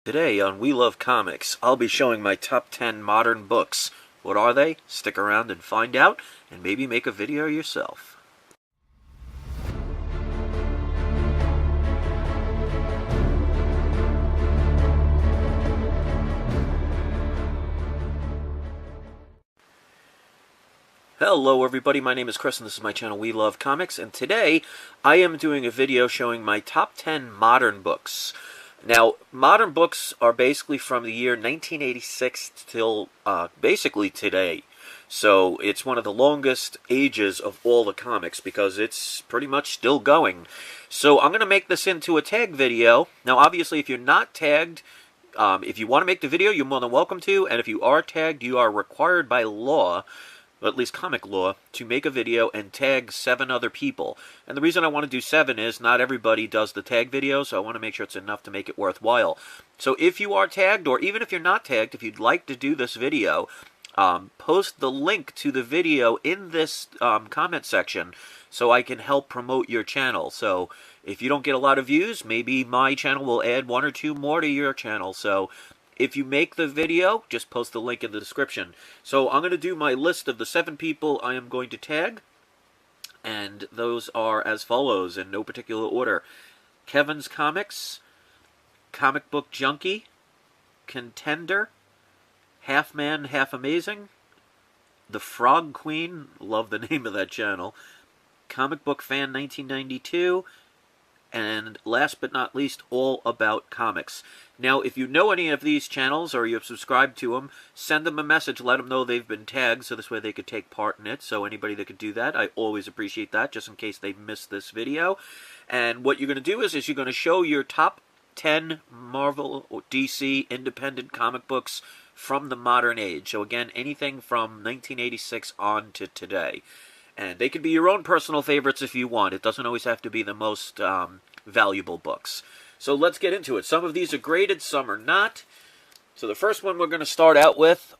Today on We Love Comics, I'll be showing my top 10 modern books. What are they? Stick around and find out, and maybe make a video yourself. Hello everybody, my name is Chris and this is my channel We Love Comics, and today I am doing a video showing my top 10 modern books. Now, modern books are basically from the year 1986 till basically today. So it's one of the longest ages of all the comics because it's pretty much still going. So I'm going to make this into a tag video. Now, obviously, if you're not tagged, if you want to make the video, you're more than welcome to. And if you are tagged, you are required by law, or at least comic law, to make a video and tag 7 other people. And the reason I want to do 7 is not everybody does the tag video, so I want to make sure it's enough to make it worthwhile. So if you are tagged, or even if you're not tagged, if you'd like to do this video, post the link to the video in this comment section so I can help promote your channel. So if you don't get a lot of views, maybe my channel will add 1 or 2 more to your channel. So if you make the video, just post the link in the description. So I'm going to do my list of the 7 people I am going to tag. And those are as follows, in no particular order. Kevin's Comics, Comic Book Junkie, Contender, Half Man, Half Amazing, The Frog Queen, love the name of that channel, Comic Book Fan 1992, and last but not least, All About Comics. Now, if you know any of these channels or you've subscribed to them, send them a message, let them know they've been tagged, so this way they could take part in it. So anybody that could do that, I always appreciate that, just in case they missed this video. And what you're going to do is you're going to show your top 10 Marvel or DC independent comic books from the modern age. So again, anything from 1986 on to today. And they could be your own personal favorites if you want. It doesn't always have to be the most valuable books. So let's get into it. Some of these are graded, some are not. So the first one we're going to start out with,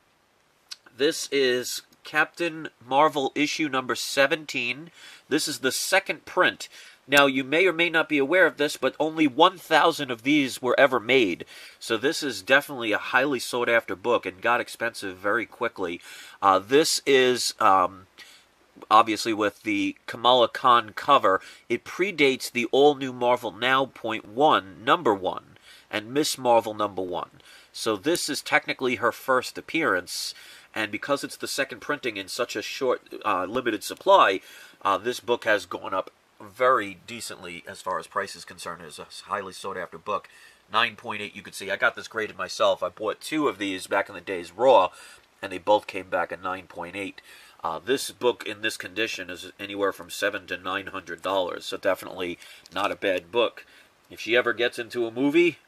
this is Captain Marvel issue number 17. This is the second print. Now, you may or may not be aware of this, but only 1,000 of these were ever made. So this is definitely a highly sought-after book and got expensive very quickly. This is obviously with the Kamala Khan cover. It predates the all-new Marvel Now .1, number 1, and Miss Marvel number 1. So this is technically her first appearance, and because it's the second printing in such a short, limited supply, this book has gone up very decently as far as price is concerned. It's a highly sought-after book. 9.8, you could see. I got this graded myself. I bought 2 of these back in the days raw, and they both came back at 9.8. This book in this condition is anywhere from $700 to $900, so definitely not a bad book. If she ever gets into a movie,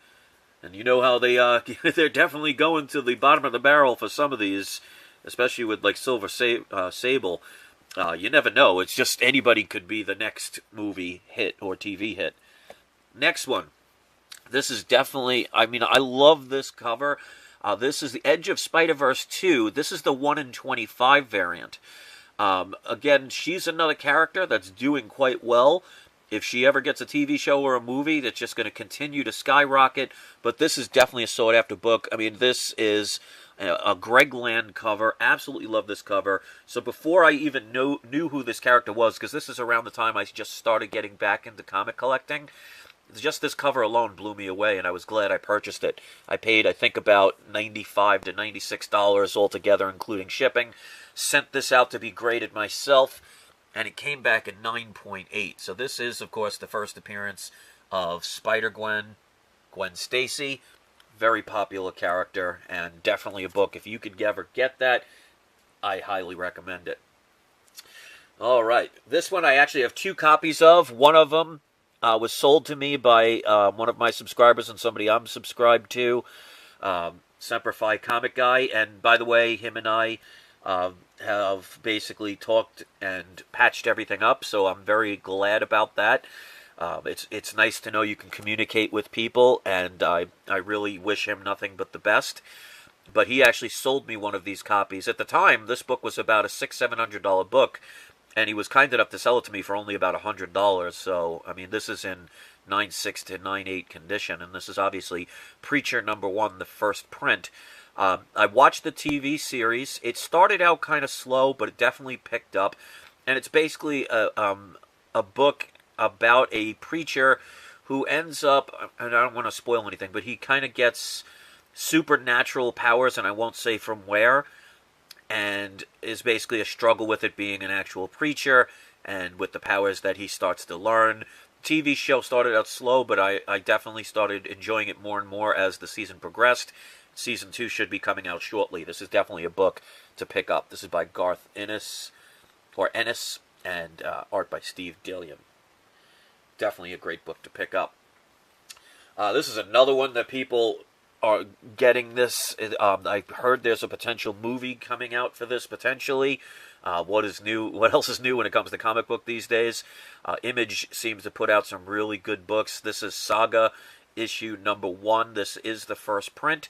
and you know how they they're definitely going to the bottom of the barrel for some of these, especially with like Silver Sable. You never know. It's just anybody could be the next movie hit or TV hit. Next one. This is definitely, I mean, I love this cover. This is the Edge of Spider-Verse 2. This is the 1 in 25 variant. Again, she's another character that's doing quite well. If she ever gets a TV show or a movie, that's just going to continue to skyrocket. But this is definitely a sought-after book. I mean, this is a Greg Land cover. Absolutely love this cover. So before I even knew who this character was, because this is around the time I just started getting back into comic collecting, just this cover alone blew me away, and I was glad I purchased it. I paid, I think, about $95 to $96 altogether, including shipping. Sent this out to be graded myself, and it came back at 9.8. So this is, of course, the first appearance of Spider-Gwen, Gwen Stacy. Very popular character, and definitely a book. If you could ever get that, I highly recommend it. All right. This one I actually have 2 copies of. One of them was sold to me by one of my subscribers and somebody I'm subscribed to, Semper Fi Comic Guy. And by the way, him and I have basically talked and patched everything up, so I'm very glad about that. It's nice to know you can communicate with people, and I really wish him nothing but the best. But he actually sold me one of these copies. At the time, this book was about a $600-700 book, and he was kind enough to sell it to me for only about $100. So, I mean, this is in 9.6 to 9.8 condition, and this is obviously Preacher #1, the first print. I watched the TV series. It started out kind of slow, but it definitely picked up, and it's basically a book about a preacher who ends up, and I don't want to spoil anything, but he kind of gets supernatural powers, and I won't say from where, and is basically a struggle with it being an actual preacher, and with the powers that he starts to learn. TV show started out slow, but I definitely started enjoying it more and more as the season progressed. Season 2 should be coming out shortly. This is definitely a book to pick up. This is by Garth Ennis, and art by Steve Dillon. Definitely a great book to pick up. This is another one that people are getting this. I heard there's a potential movie coming out for this, potentially. What is new? What else is new when it comes to comic book these days? Image seems to put out some really good books. This is Saga, issue #1. This is the first print.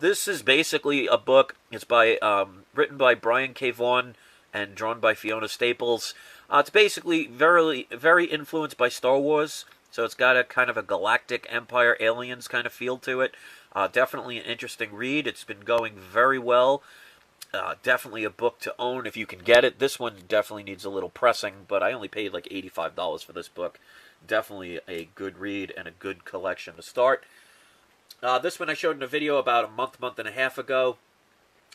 This is basically a book. It's written by Brian K. Vaughan and drawn by Fiona Staples. It's basically very influenced by Star Wars, so it's got a kind of a galactic empire, aliens kind of feel to it. Definitely an interesting read. It's been going very well. Definitely a book to own if you can get it. This one definitely needs a little pressing, but I only paid like $85 for this book. Definitely a good read and a good collection to start. This one I showed in a video about a month and a half ago.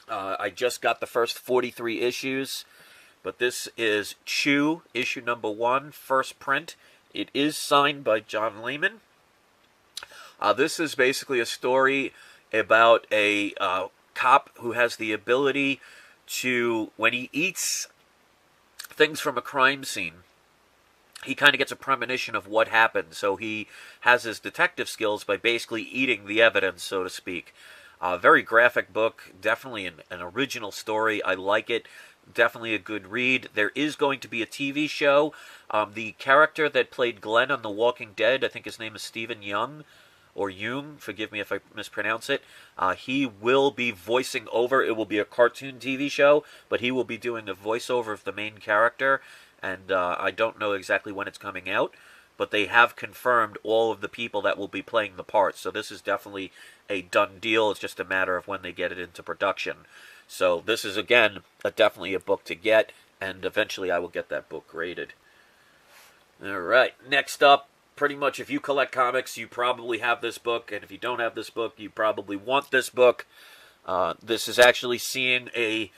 I just got the first 43 issues, but this is Chew, issue #1, first print. It is signed by John Layman. This is basically a story about a cop who has the ability to, when he eats things from a crime scene, he kind of gets a premonition of what happened. So he has his detective skills by basically eating the evidence, so to speak. Very graphic book, definitely an original story. I like it. Definitely a good read. There is going to be a TV show. The character that played Glenn on The Walking Dead, I think his name is Stephen Young, or Jung, forgive me if I mispronounce it. He will be voicing over. It will be a cartoon TV show, but he will be doing a voiceover of the main character, and I don't know exactly when it's coming out, but they have confirmed all of the people that will be playing the parts, so this is definitely a done deal. It's just a matter of when they get it into production. So this is, again, definitely a book to get, and eventually I will get that book graded. Alright, next up, pretty much if you collect comics, you probably have this book, and if you don't have this book, you probably want this book. This is actually seeing a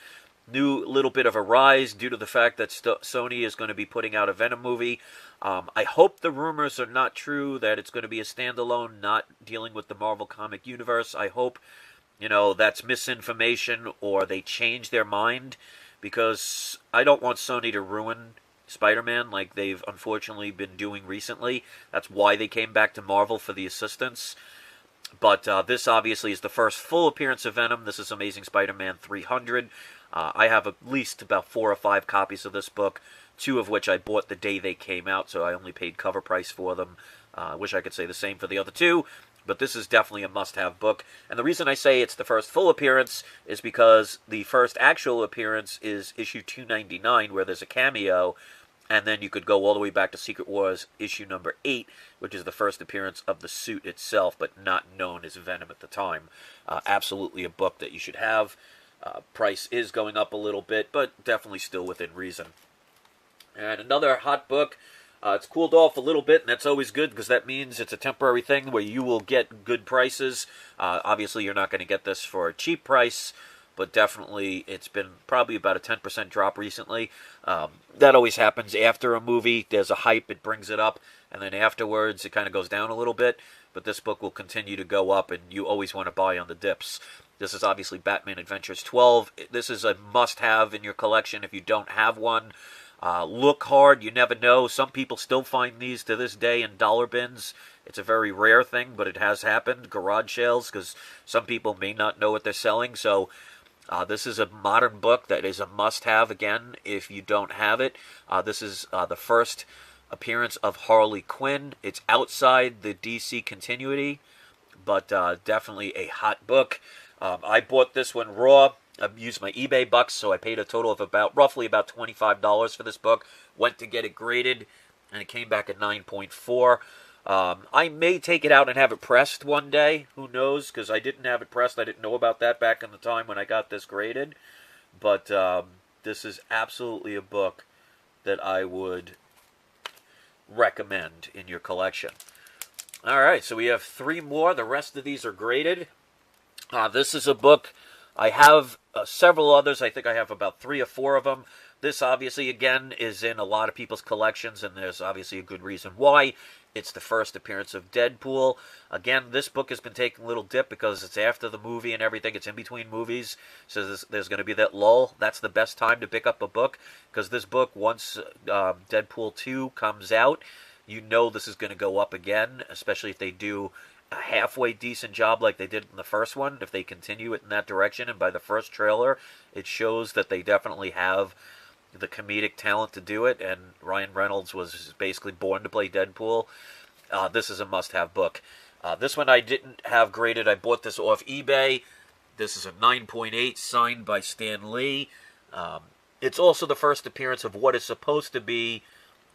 new little bit of a rise due to the fact that Sony is going to be putting out a Venom movie. I hope the rumors are not true, that it's going to be a standalone, not dealing with the Marvel Comic Universe. I hope, that's misinformation or they change their mind, because I don't want Sony to ruin SpiderMan like they've unfortunately been doing recently. That's why they came back to Marvel for the assistance. But this obviously is the first full appearance of Venom. This is Amazing Spider-Man 300. I have at least about 4 or 5 copies of this book, 2 of which I bought the day they came out, so I only paid cover price for them. I wish I could say the same for the other 2, but this is definitely a must-have book. And the reason I say it's the first full appearance is because the first actual appearance is issue 299, where there's a cameo, and then you could go all the way back to Secret Wars issue #8, which is the first appearance of the suit itself, but not known as Venom at the time. Absolutely a book that you should have. Price is going up a little bit, but definitely still within reason. And another hot book. It's cooled off a little bit, and that's always good, because that means it's a temporary thing where you will get good prices. Obviously, you're not going to get this for a cheap price, but definitely it's been probably about a 10% drop recently. That always happens after a movie. There's a hype, it brings it up, and then afterwards it kind of goes down a little bit. But this book will continue to go up, and you always want to buy on the dips. This is obviously Batman Adventures 12. This is a must-have in your collection if you don't have one. Look hard, you never know. Some people still find these to this day in dollar bins. It's a very rare thing, but it has happened. Garage sales, because some people may not know what they're selling. So this is a modern book that is a must-have, again, if you don't have it. This is the first appearance of Harley Quinn. It's outside the DC continuity, but definitely a hot book. I bought this one raw. I used my eBay bucks, so I paid a total of roughly about $25 for this book. Went to get it graded, and it came back at 9.4. I may take it out and have it pressed one day. Who knows? Because I didn't have it pressed. I didn't know about that back in the time when I got this graded. But this is absolutely a book that I would recommend in your collection. All right, so we have 3 more. The rest of these are graded. This is a book. I have several others. I think I have about 3 or 4 of them. This, obviously, again, is in a lot of people's collections, and there's obviously a good reason why. It's the first appearance of Deadpool. Again, this book has been taking a little dip because it's after the movie and everything. It's in between movies, so there's going to be that lull. That's the best time to pick up a book, because this book, once Deadpool 2 comes out, you know this is going to go up again, especially if they do a halfway decent job like they did in the first one, if they continue it in that direction. And by the first trailer, it shows that they definitely have the comedic talent to do it, and Ryan Reynolds was basically born to play Deadpool. This is a must-have book. This one I didn't have graded. I bought this off eBay. This is a 9.8 signed by Stan Lee. It's also the first appearance of what is supposed to be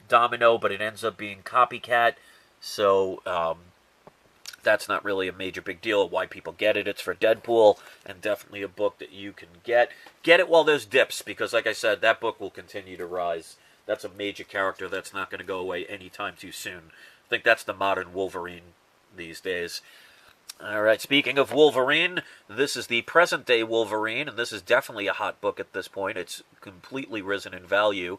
Domino, but it ends up being Copycat. So that's not really a major big deal why people get it. It's for Deadpool, and definitely a book that you can get. Get it while there's dips, because like I said, that book will continue to rise. That's a major character that's not going to go away anytime too soon. I think that's the modern Wolverine these days. All right, speaking of Wolverine, this is the present-day Wolverine, and this is definitely a hot book at this point. It's completely risen in value.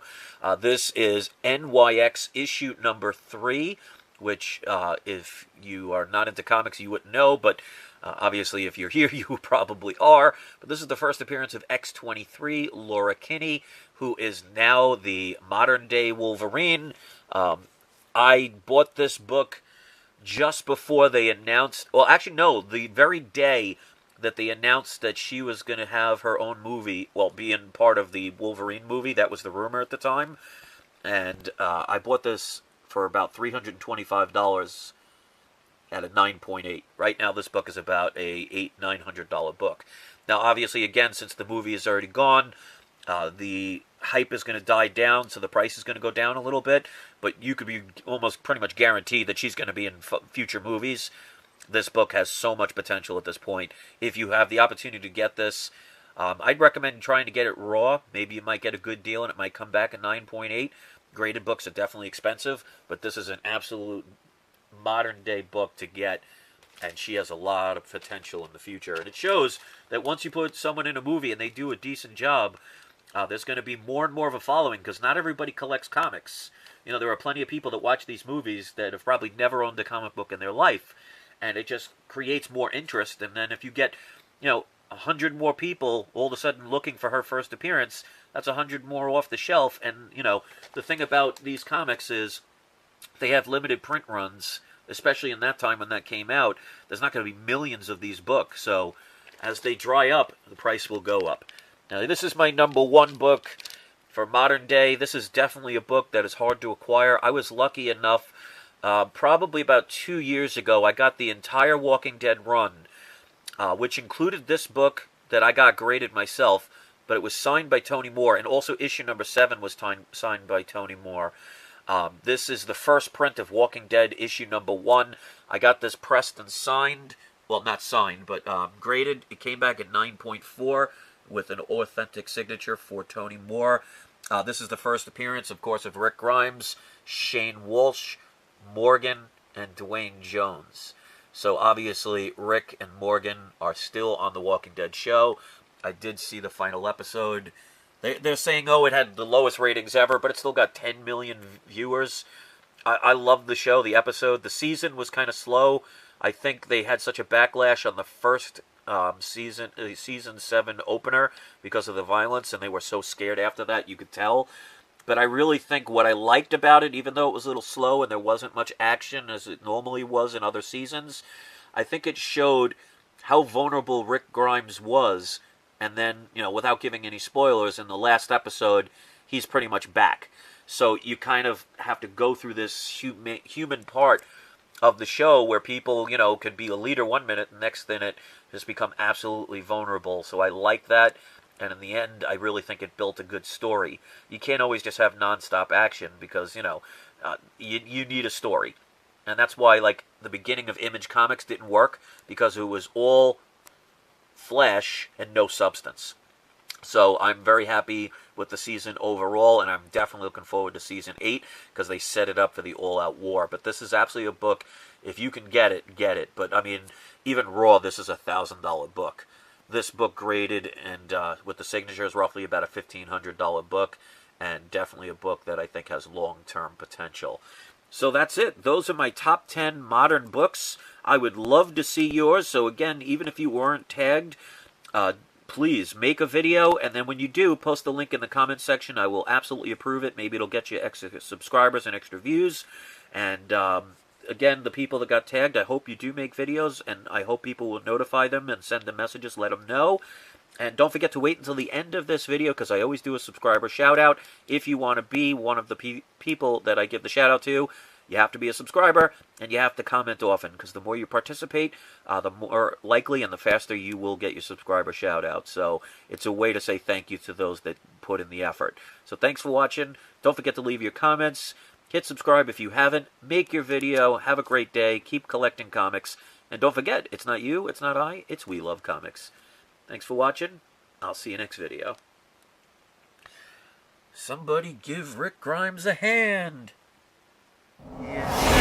This is NYX issue number 3, which if you are not into comics, you wouldn't know, but obviously if you're here, you probably are. But this is the first appearance of X-23, Laura Kinney, who is now the modern-day Wolverine. I bought this book just before they announced, well, actually, no, the very day that they announced that she was going to have her own movie, well, being part of the Wolverine movie. That was the rumor at the time. And I bought this for about $325 at a 9.8. Right now, this book is about a $800-900 book. Now, obviously, again, since the movie is already gone, the hype is going to die down, so the price is going to go down a little bit. But you could be almost pretty much guaranteed that she's going to be in future movies. This book has so much potential at this point. If you have the opportunity to get this, I'd recommend trying to get it raw. Maybe you might get a good deal and it might come back at 9.8. Graded books are definitely expensive, but this is an absolute modern-day book to get, and she has a lot of potential in the future. And it shows that once you put someone in a movie and they do a decent job, there's going to be more and more of a following, because not everybody collects comics. You know, there are plenty of people that watch these movies that have probably never owned a comic book in their life, and it just creates more interest. And then if you get, 100 more people all of a sudden looking for her first appearance, that's 100 more off the shelf. And, the thing about these comics is they have limited print runs, especially in that time when that came out. There's not going to be millions of these books, so as they dry up, the price will go up. Now, this is my number 1 book for modern day. This is definitely a book that is hard to acquire. I was lucky enough, probably about 2 years ago, I got the entire Walking Dead run, which included this book that I got graded myself, but it was signed by Tony Moore, and also issue number 7 was signed by Tony Moore. This is the first print of Walking Dead issue number 1. I got this pressed and signed, well, not signed, but graded. It came back at 9.4 with an authentic signature for Tony Moore. This is the first appearance, of course, of Rick Grimes, Shane Walsh, Morgan, and Dwayne Jones. So obviously, Rick and Morgan are still on The Walking Dead show. I did see the final episode. They're saying, it had the lowest ratings ever, but it still got 10 million viewers. I loved the show, the episode. The season was kind of slow. I think they had such a backlash on the first season 7 opener because of the violence, and they were so scared after that, you could tell. But I really think what I liked about it, even though it was a little slow and there wasn't much action as it normally was in other seasons, I think it showed how vulnerable Rick Grimes was. And then, without giving any spoilers, in the last episode, he's pretty much back. So you kind of have to go through this human part of the show where people, could be a leader one minute, and next minute just become absolutely vulnerable. So I like that. And in the end, I really think it built a good story. You can't always just have nonstop action because, you need a story. And that's why, like, the beginning of Image Comics didn't work, because it was all flesh and no substance. So I'm very happy with the season overall, and I'm definitely looking forward to season 8, because they set it up for the all-out war. But this is absolutely a book, if you can get it, get it. But, I mean, even raw, this is a $1,000 book. This book graded, and with the signature, is roughly about a $1,500 book, and definitely a book that I think has long-term potential. So that's it. Those are my top 10 modern books. I would love to see yours. So again, even if you weren't tagged, please make a video, and then when you do, post the link in the comments section. I will absolutely approve it. Maybe it'll get you extra subscribers and extra views. And again, the people that got tagged, I hope you do make videos, and I hope people will notify them and send them messages, let them know. And don't forget to wait until the end of this video, because I always do a subscriber shout-out. If you want to be one of the people that I give the shout-out to, you have to be a subscriber, and you have to comment often, because the more you participate, the more likely and the faster you will get your subscriber shout-out. So it's a way to say thank you to those that put in the effort. So thanks for watching. Don't forget to leave your comments. Hit subscribe if you haven't. Make your video. Have a great day. Keep collecting comics. And don't forget, it's not you, it's not I, it's We Love Comics. Thanks for watching. I'll see you next video. Somebody give Rick Grimes a hand. Yeah.